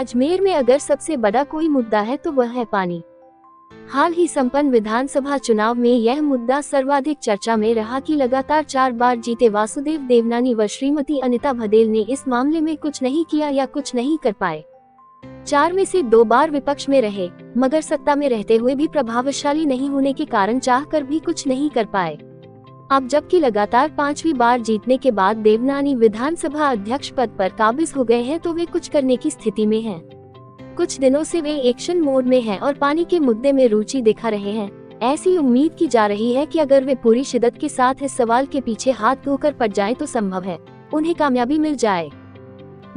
अजमेर में अगर सबसे बड़ा कोई मुद्दा है तो वह है पानी। हाल ही संपन्न विधानसभा चुनाव में यह मुद्दा सर्वाधिक चर्चा में रहा कि लगातार 4 बार जीते वासुदेव देवनानी व श्रीमती अनिता भदेल ने इस मामले में कुछ नहीं किया या कुछ नहीं कर पाए। 4 में से 2 बार विपक्ष में रहे, मगर सत्ता में रहते हुए भी प्रभावशाली नहीं होने के कारण चाहकर भी कुछ नहीं कर पाए। अब जबकि लगातार 5वीं बार जीतने के बाद देवनानी विधानसभा अध्यक्ष पद पर काबिज हो गए हैं तो वे कुछ करने की स्थिति में हैं। कुछ दिनों से वे एक्शन मोड में हैं और पानी के मुद्दे में रुचि दिखा रहे हैं। ऐसी उम्मीद की जा रही है कि अगर वे पूरी शिद्दत के साथ इस सवाल के पीछे हाथ धोकर पड़ जाएं तो संभव है उन्हें कामयाबी मिल जाए।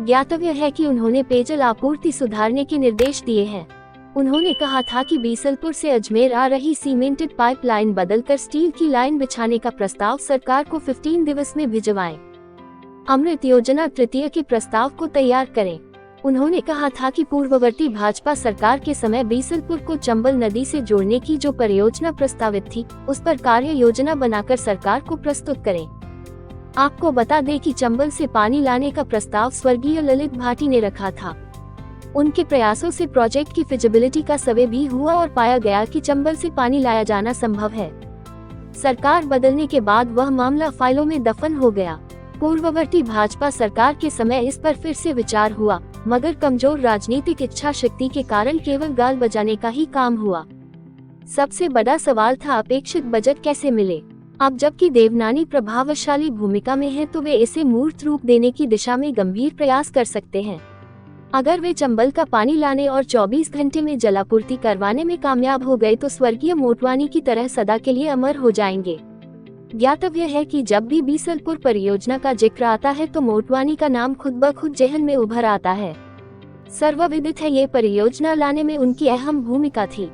ज्ञातव्य है कि उन्होंने पेयजल आपूर्ति सुधारने के निर्देश दिए हैं। उन्होंने कहा था कि बीसलपुर से अजमेर आ रही सीमेंटेड पाइपलाइन बदलकर स्टील की लाइन बिछाने का प्रस्ताव सरकार को 15 दिवस में भिजवाएं। अमृत योजना तृतीय के प्रस्ताव को तैयार करें। उन्होंने कहा था कि पूर्ववर्ती भाजपा सरकार के समय बीसलपुर को चंबल नदी से जोड़ने की जो परियोजना प्रस्तावित थी, उस पर कार्य योजना बनाकर सरकार को प्रस्तुत करें। आपको बता दें कि चंबल से पानी लाने का प्रस्ताव स्वर्गीय ललित भाटी ने रखा था। उनके प्रयासों से प्रोजेक्ट की फिजिबिलिटी का सर्वे भी हुआ और पाया गया कि चंबल से पानी लाया जाना संभव है। सरकार बदलने के बाद वह मामला फाइलों में दफन हो गया। पूर्ववर्ती भाजपा सरकार के समय इस पर फिर से विचार हुआ, मगर कमजोर राजनीतिक इच्छा शक्ति के कारण केवल गाल बजाने का ही काम हुआ। सबसे बड़ा सवाल था अपेक्षित बजट कैसे मिले। अब जबकि देवनानी प्रभावशाली भूमिका में है तो वे इसे मूर्त रूप देने की दिशा में गंभीर प्रयास कर सकते हैं। अगर वे चंबल का पानी लाने और 24 घंटे में जलापूर्ति करवाने में कामयाब हो गए तो स्वर्गीय मोटवानी की तरह सदा के लिए अमर हो जाएंगे। ज्ञातव्य है कि जब भी बीसलपुर परियोजना का जिक्र आता है तो मोटवानी का नाम खुद ब खुद जेहन में उभर आता है। सर्वविदित है ये परियोजना लाने में उनकी अहम भूमिका थी।